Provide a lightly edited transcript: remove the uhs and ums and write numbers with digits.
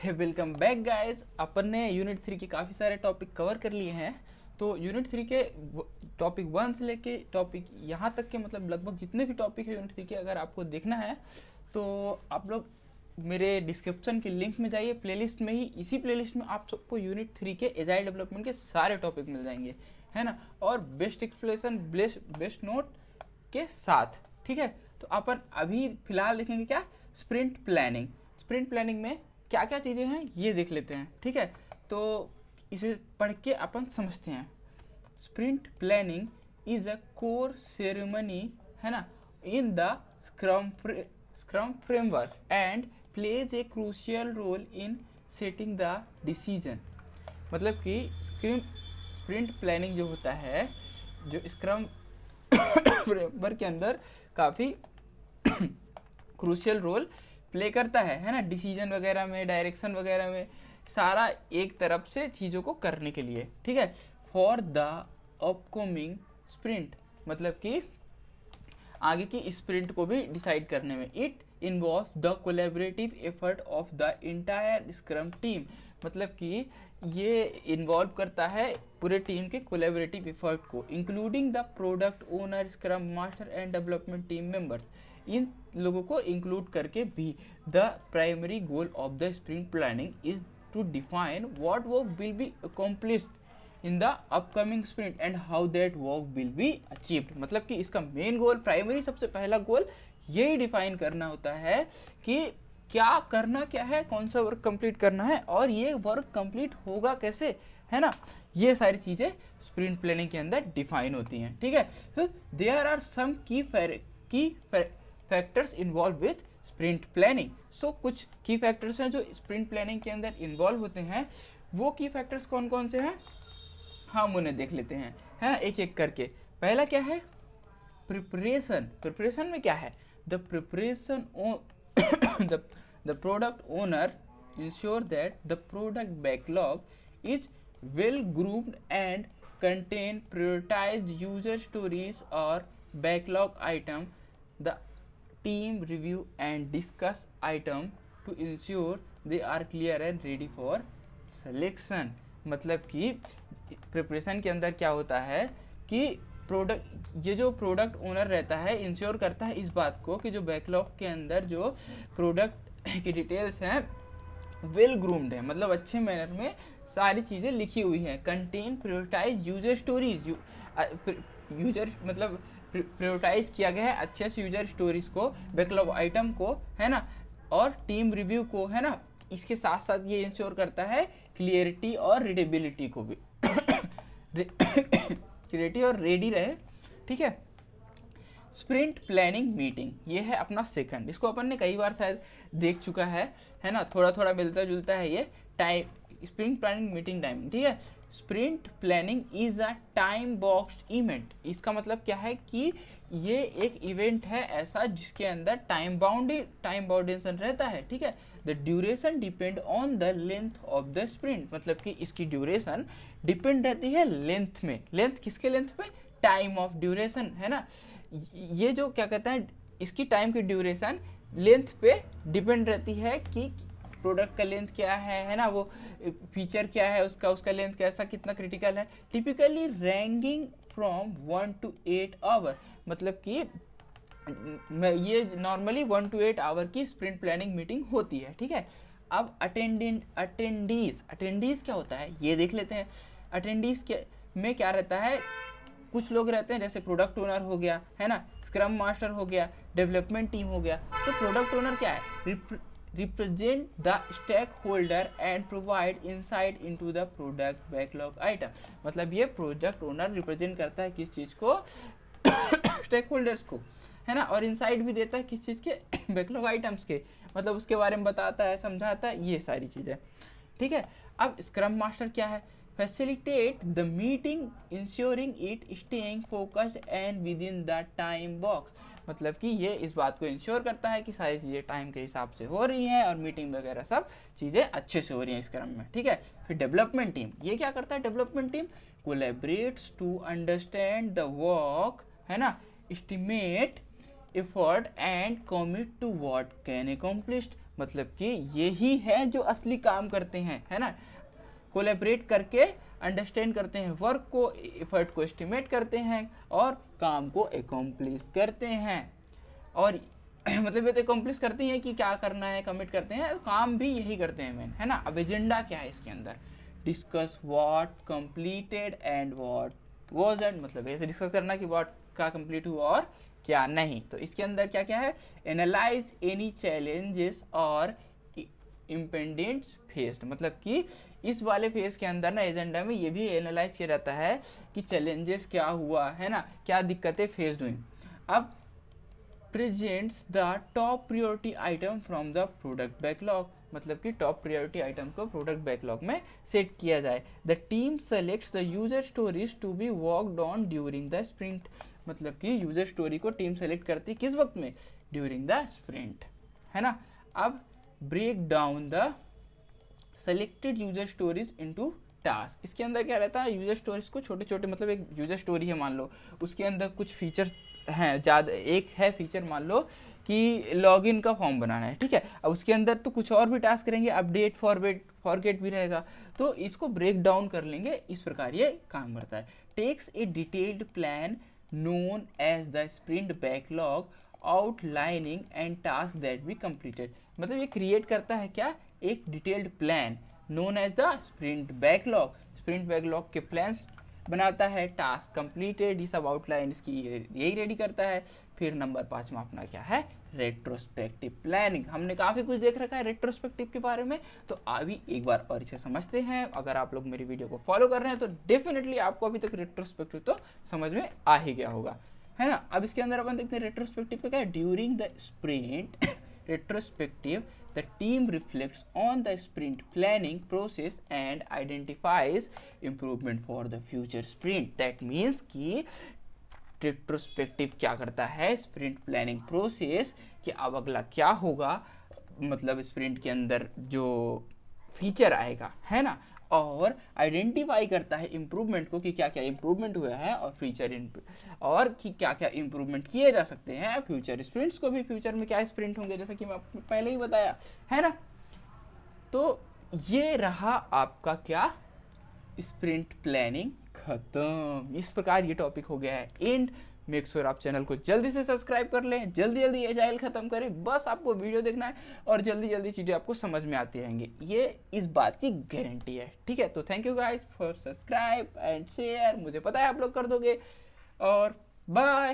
हे welcome back guys. अपन ने unit 3 के काफ़ी सारे टॉपिक कवर कर लिए हैं। तो यूनिट 3 के टॉपिक 1 से लेके टॉपिक यहाँ तक के मतलब लगभग जितने भी टॉपिक है यूनिट 3 के, अगर आपको देखना है तो आप लोग मेरे डिस्क्रिप्शन के लिंक में जाइए, प्लेलिस्ट में ही, इसी प्लेलिस्ट में आप सबको यूनिट 3 के एजाइल डेवलपमेंट के सारे टॉपिक मिल जाएंगे, है ना। और बेस्ट एक्सप्लेनेशन, बेस्ट नोट के साथ, ठीक है। तो अपन अभी फिलहाल देखेंगे क्या, स्प्रिंट प्लानिंग। स्प्रिंट प्लानिंग में क्या क्या चीज़ें हैं ये देख लेते हैं, ठीक है। तो इसे पढ़ के अपन समझते हैं। Sprint planning is a core ceremony, है ना, in the scrum framework and plays a crucial role in setting the decision. मतलब कि स्प्रिंट प्लानिंग जो होता है, जो स्क्रम फ्रेमवर्क के अंदर काफ़ी क्रूशियल रोल प्ले करता है ना, डिसीजन वगैरह में, डायरेक्शन वगैरह में, सारा एक तरफ से चीज़ों को करने के लिए, ठीक है। फॉर द अपकमिंग स्प्रिंट, मतलब कि आगे की स्प्रिंट को भी डिसाइड करने में। It involve the collaborative effort of the entire scrum team, मतलब कि ये इन्वॉल्व करता है पूरे टीम के कोलेबरेटिव एफर्ट को, including the product owner, scrum master and development team members. इन लोगों को इंक्लूड करके भी the primary goal of the sprint planning is to define what work will be accomplished in the upcoming sprint and how that work will be achieved. मतलब कि इसका main goal, primary सबसे पहला गोल यही डिफाइन करना होता है कि क्या करना क्या है, कौन सा वर्क कंप्लीट करना है और ये वर्क कंप्लीट होगा कैसे, है ना। ये सारी चीज़ें स्प्रिंट प्लानिंग के अंदर डिफाइन होती हैं, ठीक है। तो there are some key factors involve with sprint planning. So कुछ की फैक्टर्स हैं जो स्प्रिंट प्लानिंग के अंदर इन्वॉल्व होते हैं। वो की फैक्टर्स कौन कौन से हैं, हम उन्हें देख लेते हैं, है एक एक करके। पहला क्या है, प्रिपरेशन। प्रिपरेशन में क्या है, the preparation the product owner ensure that the product backlog is well groomed and contain prioritized user stories or backlog item. The team review and discuss item to ensure they are clear and ready for selection. मतलब कि preparation के अंदर क्या होता है कि ये जो प्रोडक्ट ओनर रहता है इंश्योर करता है इस बात को कि जो बैकलॉग के अंदर जो प्रोडक्ट की डिटेल्स हैं वेल ग्रूम्ड है, मतलब अच्छे मैनर में सारी चीज़ें लिखी हुई हैं। Contain prioritize user stories, user मतलब प्रायोरिटाइज किया गया है अच्छे से यूजर स्टोरीज को, बैकलॉग आइटम को, है ना, और टीम रिव्यू को, है ना। इसके साथ साथ ये इंश्योर करता है क्लियरिटी और रीडेबिलिटी को भी क्लियरिटी और रेडी रहे, ठीक है। स्प्रिंट प्लानिंग मीटिंग, ये है अपना सेकंड। इसको अपन ने कई बार शायद देख चुका है ना, थोड़ा थोड़ा मिलता जुलता है ये time. Sprint planning meeting timing, ठीक है। Sprint planning is a time boxed event. इसका मतलब क्या है कि ये एक इवेंट है ऐसा जिसके अंदर टाइम बाउंडेशन रहता है, ठीक है। The duration depend on the length of the sprint, मतलब कि इसकी ड्यूरेशन डिपेंड रहती है लेंथ में। लेंथ किसके लेंथ पे, टाइम ऑफ ड्यूरेशन, है ना। ये जो क्या कहते हैं, इसकी टाइम की ड्यूरेशन लेंथ पे डिपेंड रहती है कि प्रोडक्ट का लेंथ क्या है ना, वो फीचर क्या है उसका लेंथ कैसा, कितना क्रिटिकल है। Typically ranking from 1 to 8 hour, मतलब कि ये नॉर्मली 1 to 8 आवर की स्प्रिंट प्लानिंग मीटिंग होती है, ठीक है। अब अटेंडीज क्या होता है ये देख लेते हैं। अटेंडीज के में क्या रहता है, कुछ लोग रहते हैं जैसे प्रोडक्ट ओनर हो गया, है ना, स्क्रम मास्टर हो गया, डेवलपमेंट टीम हो गया। तो प्रोडक्ट ओनर क्या है, represent the stake holder and provide insight into the product backlog item. मतलब ये प्रोडक्ट ओनर रिप्रेजेंट करता है किस चीज़ को, स्टेक होल्डर्स को, है ना, और इंसाइट भी देता है किस चीज़ के, बैकलॉग आइटम्स के, मतलब उसके बारे में बताता है, समझाता है, ये सारी चीज़ें, ठीक है। अब स्क्रम मास्टर क्या है, facilitate the meeting ensuring it staying focused and within the time box। मतलब कि ये इस बात को इंश्योर करता है कि सारी चीज़ें टाइम के हिसाब से हो रही हैं और मीटिंग वगैरह सब चीज़ें अच्छे से हो रही हैं इस क्रम में, ठीक है। फिर डेवलपमेंट टीम, ये क्या करता है, development team collaborates to understand the work, है ना, estimate effort and commit to what can accomplished. मतलब कि यही है जो असली काम करते हैं, है ना। कोलैबोरेट करके अंडरस्टैंड करते हैं वर्क को, एफर्ट को एस्टिमेट करते हैं और काम को एकम्प्लिश करते हैं। और मतलब ये तो एकम्प्लिश करते हैं कि क्या करना है, कमिट करते हैं, काम भी यही करते हैं मेन, है ना। अब एजेंडा क्या है इसके अंदर, discuss what completed and what wasn't, मतलब ऐसे डिस्कस करना कि व्हाट का कंप्लीट हुआ और क्या नहीं। तो इसके अंदर क्या क्या है, एनालाइज एनी चैलेंजेस और इम्पेंडेंट्स फेस्ड, मतलब कि इस वाले फेज के अंदर ना एजेंडा में ये भी एनालाइज किया जाता है कि चैलेंजेस क्या हुआ, है ना, क्या दिक्कतें फेस्ड हुई। अब presents the top priority item from the product backlog, मतलब कि टॉप प्रायोरिटी आइटम को प्रोडक्ट बैकलॉग में सेट किया जाए। The team selects the user stories to be worked on during the sprint, मतलब कि यूजर स्टोरी को टीम सेलेक्ट करती किस वक्त में, ड्यूरिंग द स्प्रिंट, है ना। अब break down the selected user stories into task, इसके अंदर क्या रहता है, यूजर स्टोरीज को छोटे छोटे, मतलब एक यूजर स्टोरी है मान लो, उसके अंदर कुछ फीचर हैं ज़्यादा, एक है फीचर मान लो कि लॉगिन का फॉर्म बनाना है, ठीक है। अब उसके अंदर तो कुछ और भी टास्क करेंगे, अपडेट फॉरगेट भी रहेगा, तो इसको ब्रेक डाउन कर लेंगे, इस प्रकार ये काम करता है। Takes a detailed plan known as the sprint backlog outlining and task that be completed, मतलब ये क्रिएट करता है क्या, एक detailed plan known as the sprint backlog के प्लान्स बनाता है, टास्क कंप्लीटेड, ये सब आउटलाइन इसकी यही रेडी करता है। फिर नंबर 5 में अपना क्या है, रेट्रोस्पेक्टिव प्लानिंग। हमने काफ़ी कुछ देख रखा है रेट्रोस्पेक्टिव के बारे में, तो अभी एक बार और इसे समझते हैं। अगर आप लोग मेरी वीडियो को फॉलो कर रहे हैं तो डेफिनेटली आपको अभी तक रेट्रोस्पेक्टिव तो समझ में आ ही गया होगा, है ना। अब इसके अंदर अपन देखते हैं रेट्रोस्पेक्टिव का क्या है, during the sprint retrospective, the team reflects on the sprint planning process and identifies improvement for the future sprint. That means कि retrospective क्या करता है, sprint planning process कि अब अगला क्या होगा, मतलब sprint के अंदर जो फीचर आएगा, है ना, और आइडेंटिफाई करता है इम्प्रूवमेंट को कि क्या क्या इम्प्रूवमेंट हुआ है और फ्यूचर और कि क्या क्या इम्प्रूवमेंट किए जा सकते हैं फ्यूचर स्प्रिंट्स को भी, फ्यूचर में क्या स्प्रिंट होंगे जैसा कि मैं आपको पहले ही बताया, है ना। तो ये रहा आपका क्या, स्प्रिंट प्लानिंग खत्म। इस प्रकार ये टॉपिक हो गया है एंड। मेक श्योर आप चैनल को जल्दी से सब्सक्राइब कर लें, जल्दी जल्दी एजाइल खत्म करें, बस आपको वीडियो देखना है और जल्दी जल्दी चीज़ें आपको समझ में आती रहेंगी, ये इस बात की गारंटी है, ठीक है। तो thank you guys for subscribe and share, मुझे पता है आप लोग कर दोगे, और बाय।